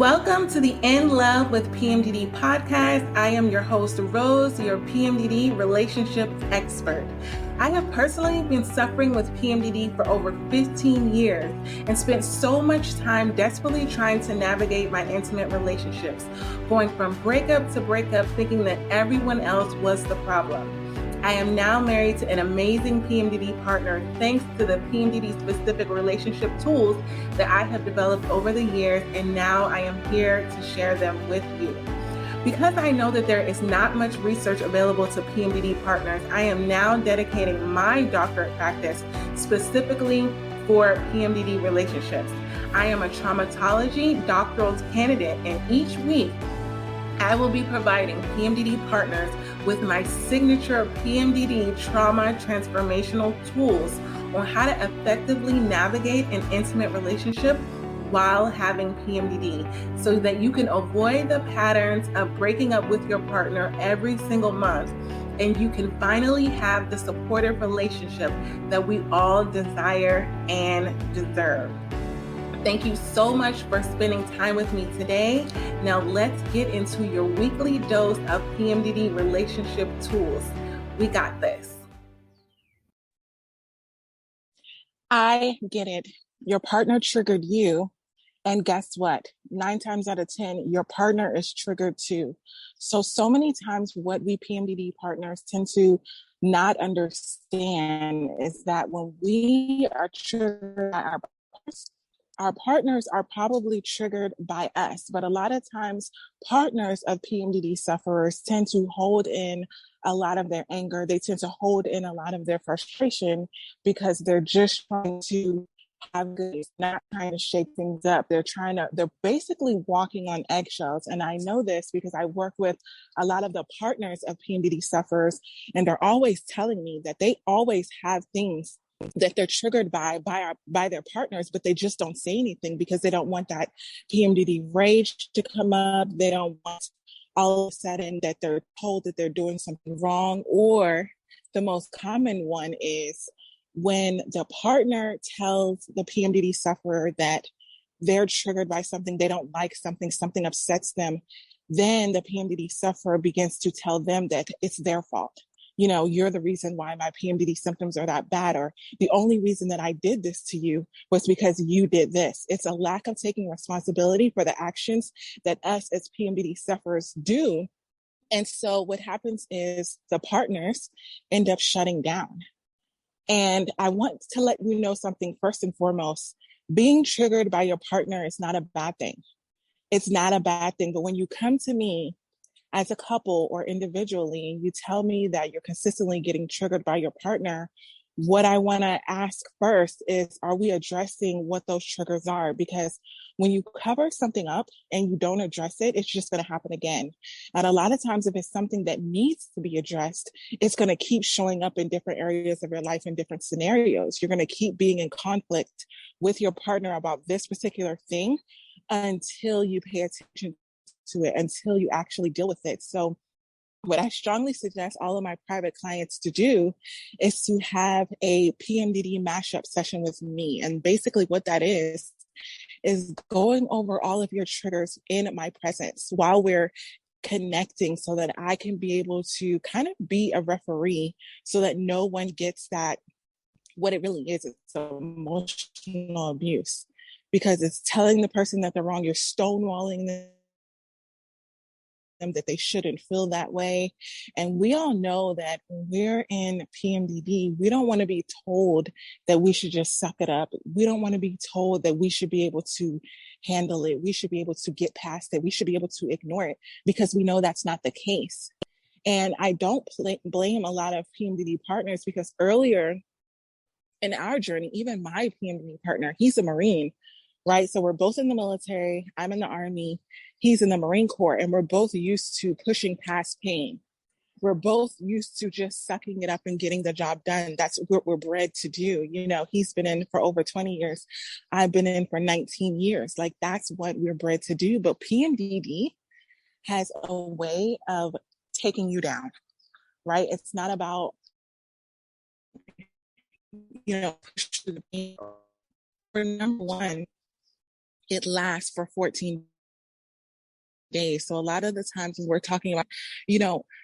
Welcome to the In Love with PMDD podcast. I am your host, Rose, your PMDD Relationship Expert. I have personally been suffering with PMDD for over 15 years and spent so much time desperately trying to navigate my intimate relationships, going from breakup to breakup, thinking that everyone else was the problem. I am now married to an amazing PMDD partner thanks to the PMDD-specific relationship tools that I have developed over the years, and now I am here to share them with you. Because I know that there is not much research available to PMDD partners, I am now dedicating my doctorate practice specifically for PMDD relationships. I am a traumatology doctoral candidate, and each week, I will be providing PMDD partners with my signature PMDD trauma transformational tools on how to effectively navigate an intimate relationship while having PMDD so that you can avoid the patterns of breaking up with your partner every single month and you can finally have the supportive relationship that we all desire and deserve. Thank you so much for spending time with me today. Now let's get into your weekly dose of PMDD relationship tools. We got this. I get it. Your partner triggered you. And guess what? 9 times out of 10, your partner is triggered too. So many times what we PMDD partners tend to not understand is that when we are triggered by our partners are probably triggered by us, but a lot of times partners of PMDD sufferers tend to hold in a lot of their anger. They tend to hold in a lot of their frustration because they're just trying to have good, not trying to shake things up. They're basically walking on eggshells. And I know this because I work with a lot of the partners of PMDD sufferers, and they're always telling me that they always have things that they're triggered by their partners, but they just don't say anything because they don't want that PMDD rage to come up. They don't want all of a sudden that they're told that they're doing something wrong. Or the most common one is when the partner tells the PMDD sufferer that they're triggered by something, they don't like something upsets them, then the PMDD sufferer begins to tell them that it's their fault. You know, you're the reason why my PMDD symptoms are that bad, or the only reason that I did this to you was because you did this. It's a lack of taking responsibility for the actions that us as PMDD sufferers do. And so what happens is the partners end up shutting down. And I want to let you know something first and foremost. Being triggered by your partner is not a bad thing. It's not a bad thing. But when you come to me as a couple or individually, you tell me that you're consistently getting triggered by your partner, what I want to ask first is, are we addressing what those triggers are? Because when you cover something up and you don't address it, it's just going to happen again. And a lot of times, if it's something that needs to be addressed, it's going to keep showing up in different areas of your life in different scenarios. You're going to keep being in conflict with your partner about this particular thing until you pay attention to it, until you actually deal with it. So what I strongly suggest all of my private clients to do is to have a PMDD mashup session with me. And basically what that is going over all of your triggers in my presence while we're connecting so that I can be able to kind of be a referee so that no one gets that, what it really is, it's emotional abuse, because it's telling the person that they're wrong, you're stonewalling them, that they shouldn't feel that way. And we all know that when we're in PMDD, we don't want to be told that we should just suck it up. We don't want to be told that we should be able to handle it. We should be able to get past it. We should be able to ignore it because we know that's not the case. And I don't blame a lot of PMDD partners because earlier in our journey, even my PMDD partner, he's a Marine, right? So we're both in the military. I'm in the Army. He's in the Marine Corps, and we're both used to pushing past pain. We're both used to just sucking it up and getting the job done. That's what we're bred to do. You know, he's been in for over 20 years. I've been in for 19 years. Like, that's what we're bred to do. But PMDD has a way of taking you down, right? It's not about, push the pain. For number one, it lasts for 14 days. So a lot of the times when we're talking about,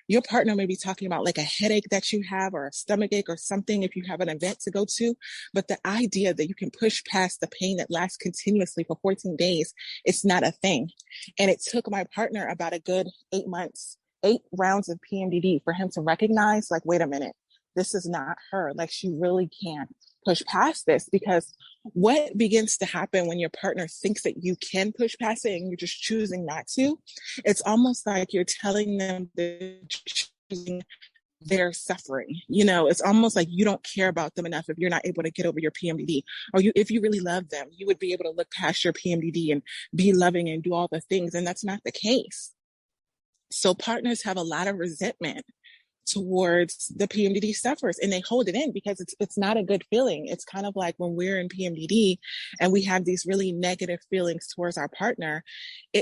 your partner may be talking about like a headache that you have or a stomach ache or something if you have an event to go to. But the idea that you can push past the pain that lasts continuously for 14 days, it's not a thing. And it took my partner about a good 8 months, 8 rounds of PMDD for him to recognize, like, wait a minute, this is not her. Like, she really can't push past this, because what begins to happen when your partner thinks that you can push past it and you're just choosing not to, it's almost like you're telling them they're choosing their suffering. It's almost like you don't care about them enough if you're not able to get over your PMDD. Or if you really love them, you would be able to look past your PMDD and be loving and do all the things. And that's not the case. So partners have a lot of resentment towards the PMDD sufferers, and they hold it in because it's not a good feeling. It's kind of like when we're in PMDD and we have these really negative feelings towards our partner,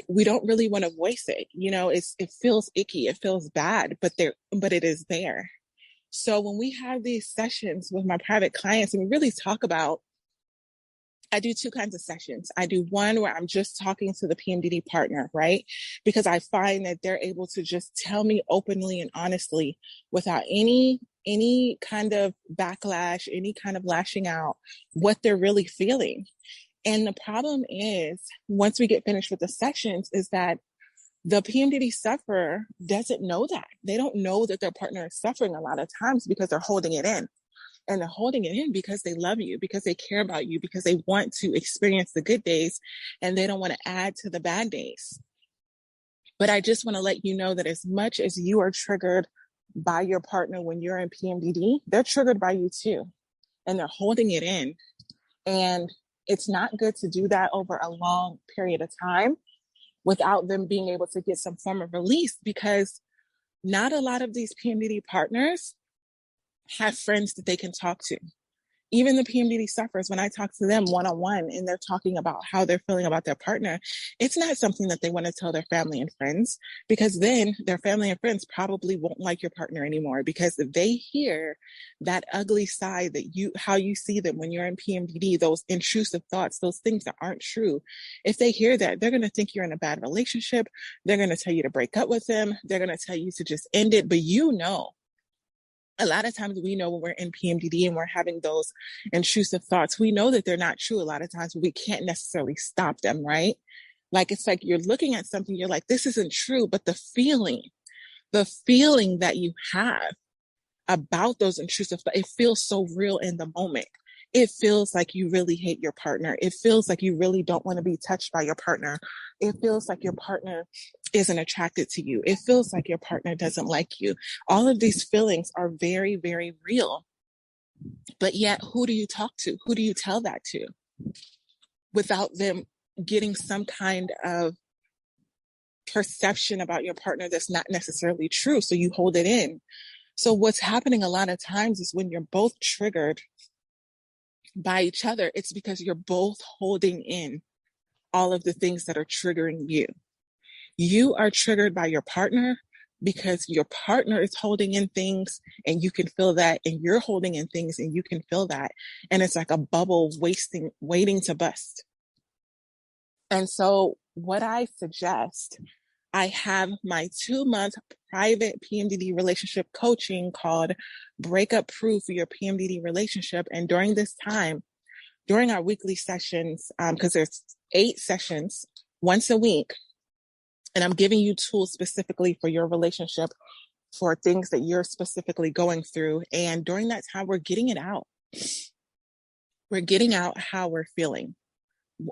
we don't really want to voice it. It feels icky, it feels bad, but it is there. So when we have these sessions with my private clients and we really talk about, I do 2 kinds of sessions. I do one where I'm just talking to the PMDD partner, right? Because I find that they're able to just tell me openly and honestly without any kind of backlash, any kind of lashing out, what they're really feeling. And the problem is, once we get finished with the sessions, is that the PMDD sufferer doesn't know that. They don't know that their partner is suffering a lot of times because they're holding it in. And they're holding it in because they love you, because they care about you, because they want to experience the good days and they don't want to add to the bad days. But I just want to let you know that as much as you are triggered by your partner when you're in PMDD, they're triggered by you too. And they're holding it in. And it's not good to do that over a long period of time without them being able to get some form of release, because not a lot of these PMDD partners have friends that they can talk to. Even the PMDD sufferers, when I talk to them one-on-one and they're talking about how they're feeling about their partner, it's not something that they want to tell their family and friends, because then their family and friends probably won't like your partner anymore, because if they hear that ugly side how you see them when you're in PMDD, those intrusive thoughts, those things that aren't true, if they hear that, they're going to think you're in a bad relationship. They're going to tell you to break up with them. They're going to tell you to just end it. But a lot of times we know when we're in PMDD and we're having those intrusive thoughts, we know that they're not true a lot of times, but we can't necessarily stop them, right? Like, it's like you're looking at something, you're like, this isn't true, but the feeling that you have about those intrusive thoughts, it feels so real in the moment. It feels like you really hate your partner. It feels like you really don't want to be touched by your partner. It feels like your partner isn't attracted to you. It feels like your partner doesn't like you. All of these feelings are very, very real. But yet, who do you talk to? Who do you tell that to without them getting some kind of perception about your partner that's not necessarily true? So you hold it in. So what's happening a lot of times is when you're both triggered by each other, it's because you're both holding in all of the things that are triggering you. You are triggered by your partner because your partner is holding in things and you can feel that, and you're holding in things and you can feel that. And it's like a bubble waiting to burst. And so what I suggest, I have my 2-month private PMDD relationship coaching called Breakup Proof for Your PMDD Relationship. And during this time, during our weekly sessions, because there's 8 sessions once a week, and I'm giving you tools specifically for your relationship, for things that you're specifically going through. And during that time, we're getting it out. We're getting out how we're feeling.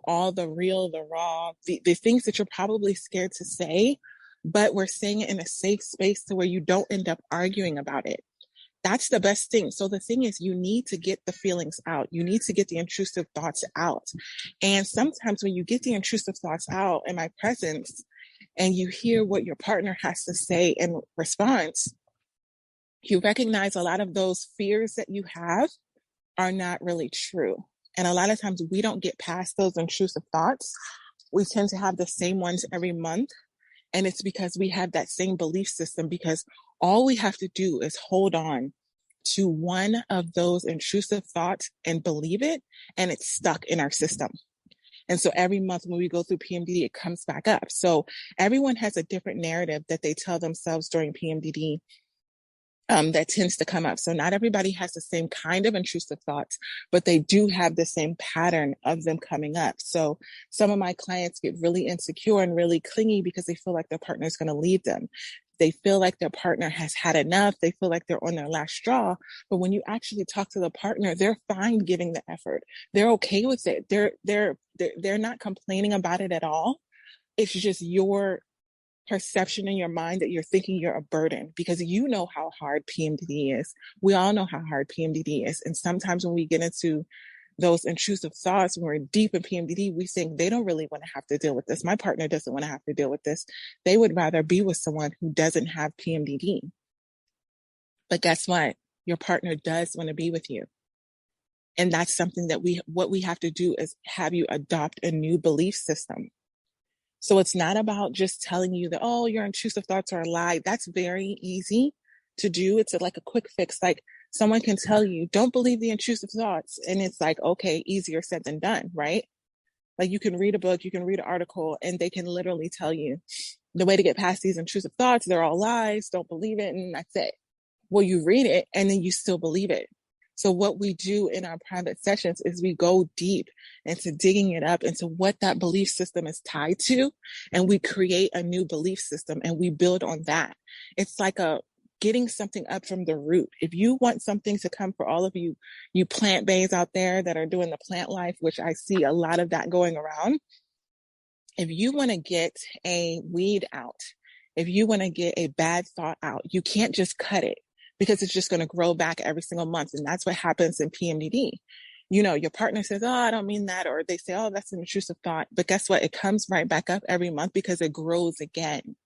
All the real, the raw, the things that you're probably scared to say, but we're saying it in a safe space to where you don't end up arguing about it. That's the best thing. So the thing is, you need to get the feelings out. You need to get the intrusive thoughts out. And sometimes when you get the intrusive thoughts out in my presence and you hear what your partner has to say in response, you recognize a lot of those fears that you have are not really true. And a lot of times we don't get past those intrusive thoughts. We tend to have the same ones every month. And it's because we have that same belief system, because all we have to do is hold on to one of those intrusive thoughts and believe it, and it's stuck in our system. And so every month when we go through PMDD, it comes back up. So everyone has a different narrative that they tell themselves during PMDD that tends to come up. So not everybody has the same kind of intrusive thoughts, but they do have the same pattern of them coming up. So some of my clients get really insecure and really clingy because they feel like their partner is going to leave them. They feel like their partner has had enough. They feel like they're on their last straw. But when you actually talk to the partner, they're fine giving the effort. They're okay with it. They're not complaining about it at all. It's just your perception in your mind that you're thinking you're a burden, because you know how hard PMDD is. We all know how hard PMDD is. And sometimes when we get into those intrusive thoughts, when we're deep in PMDD, we think they don't really want to have to deal with this. My partner doesn't want to have to deal with this. They would rather be with someone who doesn't have PMDD. But guess what? Your partner does want to be with you. And that's something that what we have to do is have you adopt a new belief system. So it's not about just telling you that, oh, your intrusive thoughts are a lie. That's very easy to do. It's like a quick fix. Like someone can tell you, don't believe the intrusive thoughts. And it's like, okay, easier said than done, right? Like you can read a book, you can read an article, and they can literally tell you the way to get past these intrusive thoughts, they're all lies, don't believe it, and that's it. Well, you read it and then you still believe it. So what we do in our private sessions is we go deep into digging it up into what that belief system is tied to, and we create a new belief system and we build on that. It's like getting something up from the root. If you want something to come for all of you plant-based out there that are doing the plant life, which I see a lot of that going around, if you want to get a weed out, if you want to get a bad thought out, you can't just cut it, because it's just going to grow back every single month. And that's what happens in PMDD. You know, your partner says, oh, I don't mean that. Or they say, oh, that's an intrusive thought. But guess what? It comes right back up every month because it grows again.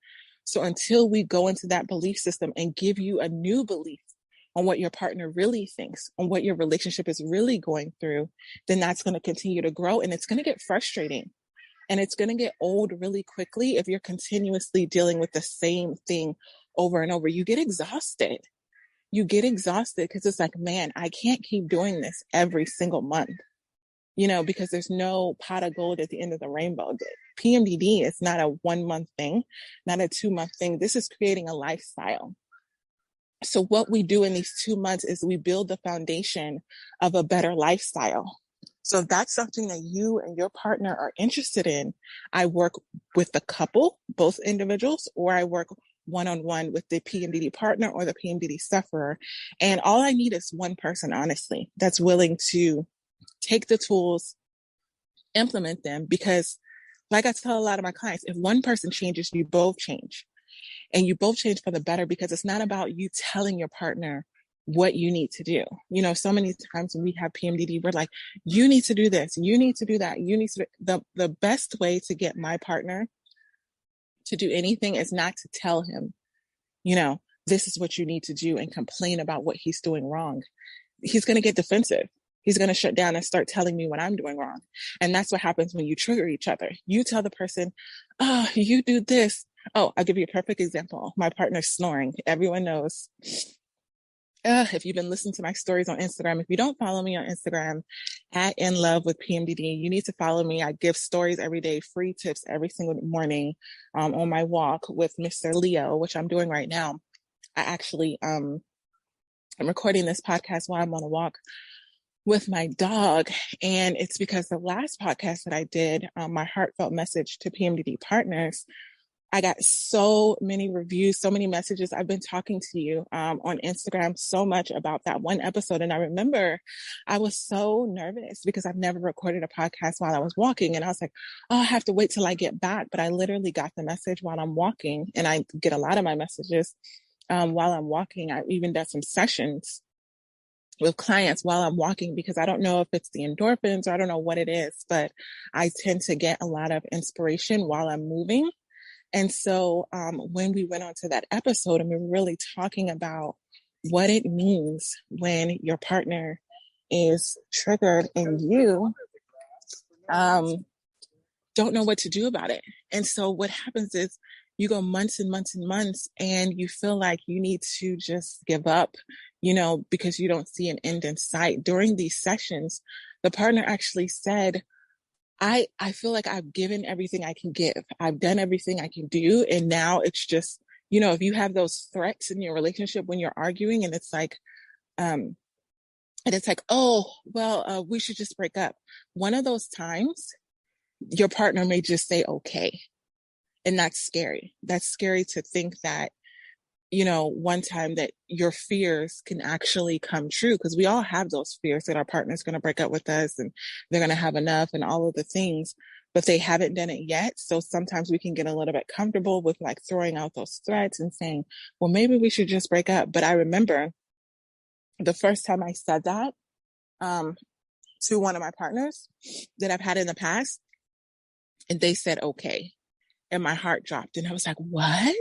So until we go into that belief system and give you a new belief on what your partner really thinks, on what your relationship is really going through, then that's going to continue to grow, and it's going to get frustrating. And it's going to get old really quickly if you're continuously dealing with the same thing over and over. You get exhausted. Because it's like, man, I can't keep doing this every single month, because there's no pot of gold at the end of the rainbow. PMDD is not a 1 month thing, not a 2 month thing. This is creating a lifestyle. So what we do in these 2 months is we build the foundation of a better lifestyle. So if that's something that you and your partner are interested in, I work with the couple, both individuals, or I work one-on-one with the PMDD partner or the PMDD sufferer. And all I need is one person, honestly, that's willing to take the tools, implement them, because like I tell a lot of my clients, if one person changes, you both change. And you both change for the better, because it's not about you telling your partner what you need to do. So many times when we have PMDD, we're like, you need to do this, you need to do that, you need to. The best way to get my partner to do anything is not to tell him, this is what you need to do, and complain about what he's doing wrong. He's going to get defensive. He's going to shut down and start telling me what I'm doing wrong. And that's what happens when you trigger each other. You tell the person, oh, you do this. Oh, I'll give you a perfect example. My partner's snoring. Everyone knows. If you've been listening to my stories on Instagram, if you don't follow me on Instagram at In Love with PMDD, you need to follow me. I give stories every day, free tips every single morning on my walk with Mr. Leo, which I'm doing right now. I actually I'm recording this podcast while I'm on a walk with my dog. And it's because the last podcast that I did, my heartfelt message to PMDD partners, I got so many reviews, so many messages. I've been talking to you on Instagram so much about that one episode. And I remember I was so nervous because I've never recorded a podcast while I was walking. And I was like, oh, I have to wait till I get back. But I literally got the message while I'm walking. And I get a lot of my messages while I'm walking. I even done some sessions with clients while I'm walking, because I don't know if it's the endorphins or I don't know what it is, but I tend to get a lot of inspiration while I'm moving. And so when we went on to that episode, and we were really talking about what it means when your partner is triggered and you don't know what to do about it. And so what happens is you go months and months and months, and you feel like you need to just give up, because you don't see an end in sight. During these sessions, the partner actually said, I feel like I've given everything I can give. I've done everything I can do. And now it's just, if you have those threats in your relationship when you're arguing and it's like, oh, well, we should just break up. One of those times your partner may just say, okay. And that's scary. That's scary to think that, one time that your fears can actually come true, because we all have those fears that our partner's going to break up with us and they're going to have enough and all of the things, but they haven't done it yet. So sometimes we can get a little bit comfortable with like throwing out those threats and saying, well, maybe we should just break up. But I remember the first time I said that to one of my partners that I've had in the past, and they said, okay. And my heart dropped and I was like, what?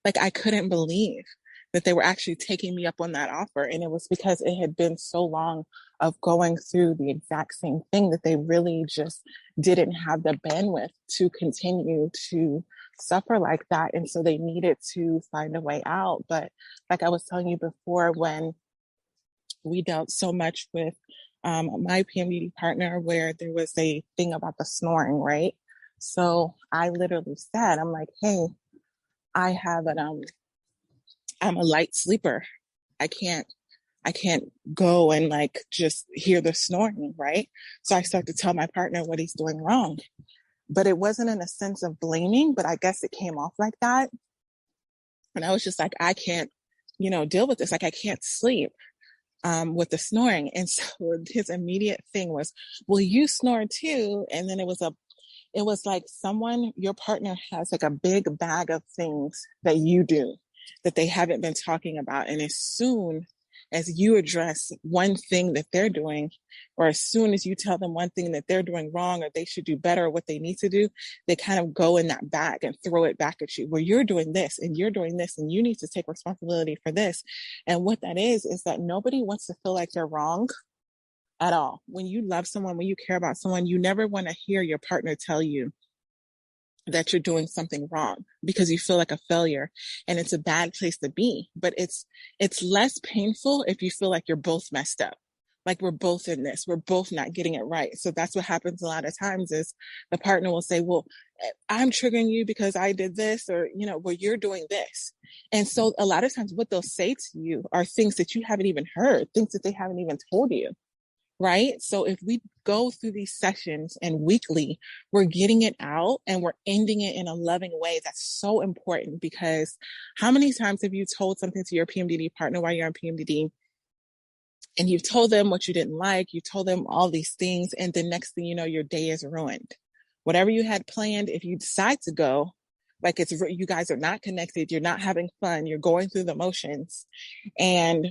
Like, I couldn't believe that they were actually taking me up on that offer. And it was because it had been so long of going through the exact same thing that they really just didn't have the bandwidth to continue to suffer like that. And so they needed to find a way out. But like I was telling you before, when we dealt so much with my PMDD partner, where there was a thing about the snoring, right? So I literally said, I'm like, hey, I'm a light sleeper. I can't go and like just hear the snoring, right? So I start to tell my partner what he's doing wrong, but it wasn't in a sense of blaming, but I guess it came off like that. And I was just like, I can't, deal with this. Like, I can't sleep with the snoring. And so his immediate thing was, well, you snore too. And then it was like your partner has like a big bag of things that you do that they haven't been talking about. And as soon as you address one thing that they're doing, or as soon as you tell them one thing that they're doing wrong, or they should do better, or what they need to do, they kind of go in that bag and throw it back at you. Well, you're doing this and you're doing this and you need to take responsibility for this. And what that is that nobody wants to feel like they're wrong at all. When you love someone, when you care about someone, you never want to hear your partner tell you that you're doing something wrong, because you feel like a failure and it's a bad place to be. But it's less painful if you feel like you're both messed up. Like, we're both in this, we're both not getting it right. So that's what happens a lot of times, is the partner will say, well, I'm triggering you because I did this, or, well, you're doing this. And so a lot of times what they'll say to you are things that you haven't even heard, things that they haven't even told you. Right? So if we go through these sessions and weekly, we're getting it out and we're ending it in a loving way. That's so important, because how many times have you told something to your PMDD partner while you're on PMDD, and you've told them what you didn't like, you told them all these things, and the next thing you know, your day is ruined. Whatever you had planned, if you decide to go, like, you guys are not connected, you're not having fun, you're going through the motions, and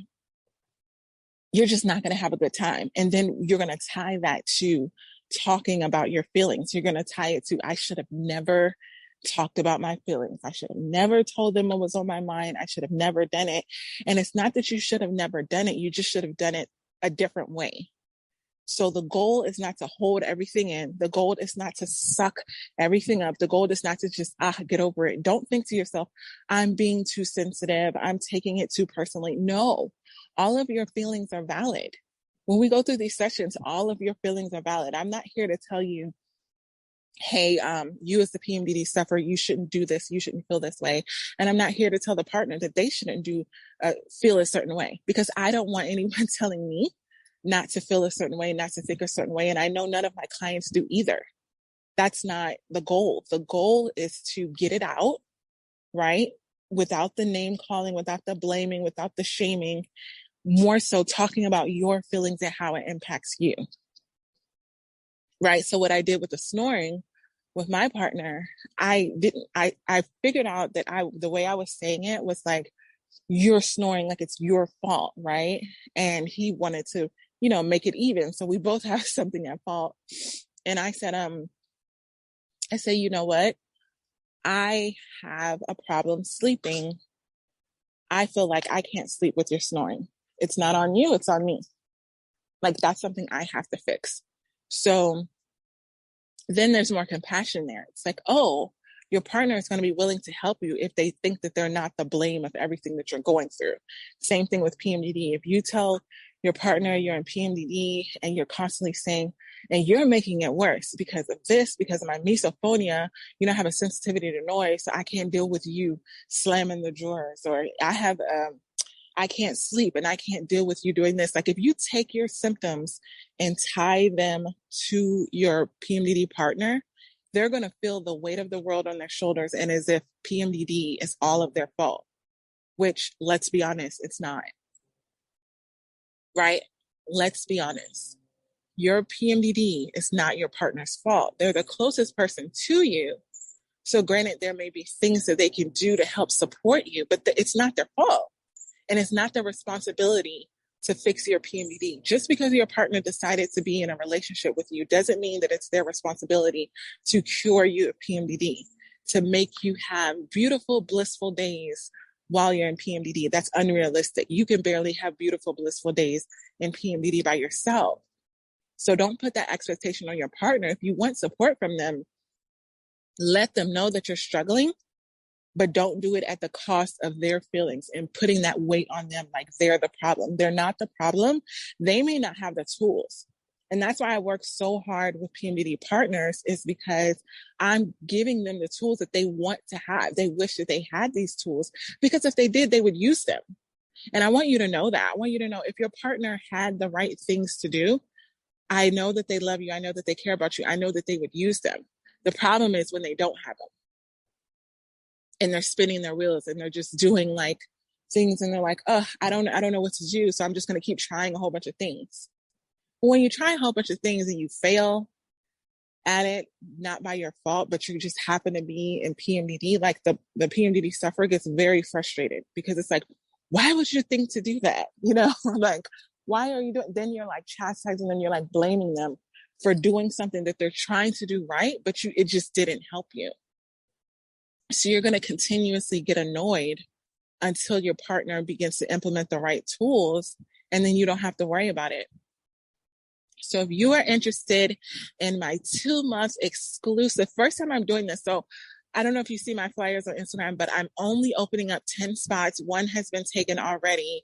you're just not going to have a good time. And then you're going to tie that to talking about your feelings. You're going to tie it to, I should have never talked about my feelings. I should have never told them what was on my mind. I should have never done it. And it's not that you should have never done it. You just should have done it a different way. So the goal is not to hold everything in. The goal is not to suck everything up. The goal is not to just, get over it. Don't think to yourself, I'm being too sensitive, I'm taking it too personally. No, all of your feelings are valid. When we go through these sessions, all of your feelings are valid. I'm not here to tell you, hey, you as the PMDD sufferer, you shouldn't do this, you shouldn't feel this way. And I'm not here to tell the partner that they shouldn't feel a certain way, because I don't want anyone telling me not to feel a certain way, not to think a certain way. And I know none of my clients do either. That's not the goal. The goal is to get it out, right? Without the name calling, without the blaming, without the shaming, more so talking about your feelings and how it impacts you. Right? So what I did with the snoring with my partner, I figured out that the way I was saying it was like, you're snoring like it's your fault, right? And he wanted to, make it even. So we both have something at fault. And I said, you know what? I have a problem sleeping. I feel like I can't sleep with your snoring. It's not on you, it's on me. Like, that's something I have to fix. So then there's more compassion there. It's like, oh, your partner is going to be willing to help you if they think that they're not the blame of everything that you're going through. Same thing with PMDD. If you tell your partner, you're in PMDD, and you're constantly saying, and you're making it worse because of this, because of my misophonia, I have a sensitivity to noise, so I can't deal with you slamming the drawers, or I can't sleep and I can't deal with you doing this. Like, if you take your symptoms and tie them to your PMDD partner, they're going to feel the weight of the world on their shoulders, and as if PMDD is all of their fault, which, let's be honest, it's not. Right? Let's be honest. Your PMDD is not your partner's fault. They're the closest person to you. So granted, there may be things that they can do to help support you, but it's not their fault. And it's not their responsibility to fix your PMDD. Just because your partner decided to be in a relationship with you doesn't mean that it's their responsibility to cure you of PMDD, to make you have beautiful, blissful days while you're in PMDD. That's unrealistic. You can barely have beautiful, blissful days in PMDD by yourself. So don't put that expectation on your partner. If you want support from them, let them know that you're struggling, but don't do it at the cost of their feelings and putting that weight on them like they're the problem. They're not the problem. They may not have the tools. And that's why I work so hard with PMDD partners, is because I'm giving them the tools that they want to have. They wish that they had these tools, because if they did, they would use them. And I want you to know that. I want you to know, if your partner had the right things to do, I know that they love you. I know that they care about you. I know that they would use them. The problem is when they don't have them and they're spinning their wheels and they're just doing like things and they're like, oh, I don't know what to do. So I'm just going to keep trying a whole bunch of things. When you try a whole bunch of things and you fail at it, not by your fault, but you just happen to be in PMDD, like the PMDD sufferer gets very frustrated, because it's like, why would you think to do that? Like, why are you doing? Then you're like chastising them. You're like blaming them for doing something that they're trying to do right, but it just didn't help you. So you're going to continuously get annoyed until your partner begins to implement the right tools, and then you don't have to worry about it. So if you are interested in my 2-month exclusive, first time I'm doing this. So I don't know if you see my flyers on Instagram, but I'm only opening up 10 spots. 1 has been taken already.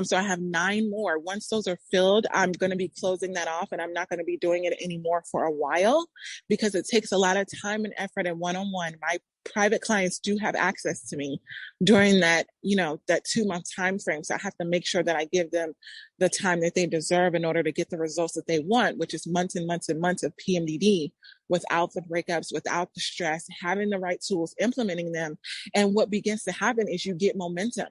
So I have 9 more. Once those are filled, I'm going to be closing that off, and I'm not going to be doing it anymore for a while, because it takes a lot of time and effort and one-on-one. My private clients do have access to me during that 2-month time frame. So I have to make sure that I give them the time that they deserve in order to get the results that they want, which is months and months and months of PMDD without the breakups, without the stress, having the right tools, implementing them. And what begins to happen is you get momentum.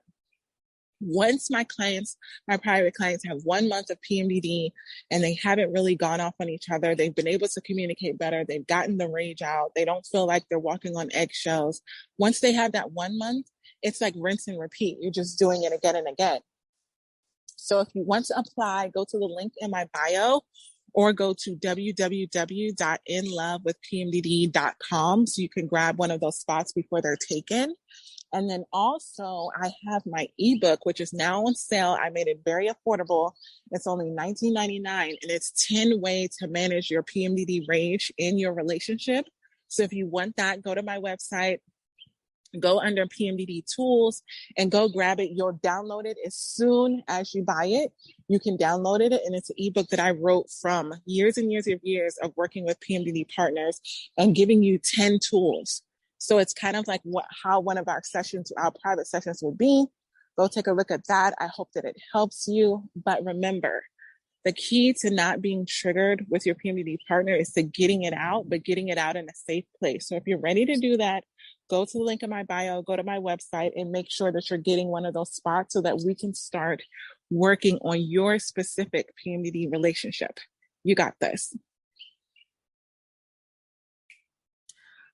Once my private clients have 1 month of PMDD and they haven't really gone off on each other, they've been able to communicate better, they've gotten the rage out, they don't feel like they're walking on eggshells. Once they have that 1 month, it's like rinse and repeat. You're just doing it again and again. So if you want to apply, go to the link in my bio or go to www.inlovewithpmdd.com so you can grab one of those spots before they're taken. And then also I have my ebook, which is now on sale. I made it very affordable. It's only $19.99, and it's 10 ways to manage your PMDD rage in your relationship. So if you want that, go to my website, go under PMDD tools and go grab it. You'll download it as soon as you buy it. You can download it, and it's an ebook that I wrote from years and years of working with PMDD partners and giving you 10 tools. So it's kind of like how one of our private sessions will be. Go take a look at that. I hope that it helps you. But remember, the key to not being triggered with your PMDD partner is to getting it out, but getting it out in a safe place. So if you're ready to do that, go to the link in my bio, go to my website, and make sure that you're getting one of those spots so that we can start working on your specific PMDD relationship. You got this.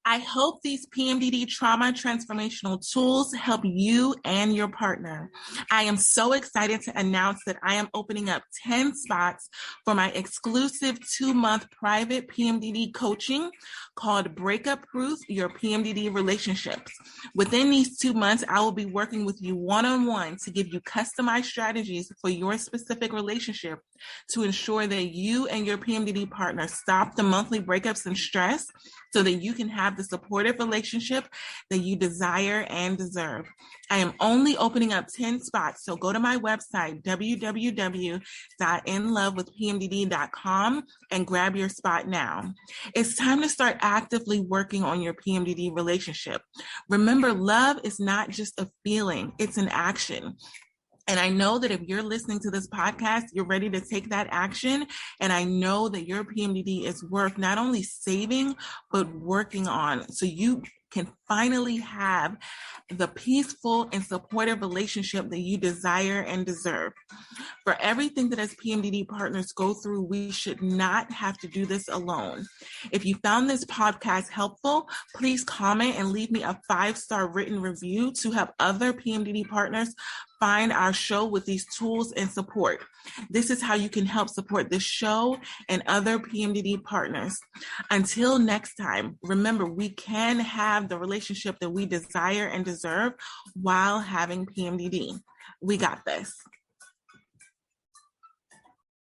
I hope these PMDD trauma transformational tools help you and your partner. I am so excited to announce that I am opening up 10 spots for my exclusive 2-month private PMDD coaching called Breakup Proof Your PMDD Relationships. Within these 2 months, I will be working with you one-on-one to give you customized strategies for your specific relationship to ensure that you and your PMDD partner stop the monthly breakups and stress so that you can have the supportive relationship that you desire and deserve. I am only opening up 10 spots, so go to my website, www.inlovewithpmdd.com, and grab your spot now. It's time to start actively working on your PMDD relationship. Remember, love is not just a feeling, it's an action. And I know that if you're listening to this podcast, you're ready to take that action. And I know that your PMDD is worth not only saving, but working on, so you can finally have the peaceful and supportive relationship that you desire and deserve. For everything that as PMDD partners go through, we should not have to do this alone. If you found this podcast helpful, please comment and leave me a 5-star written review to help other PMDD partners find our show with these tools and support. This is how you can help support this show and other PMDD partners. Until next time, remember, we can have the relationship that we desire and deserve while having PMDD. We got this.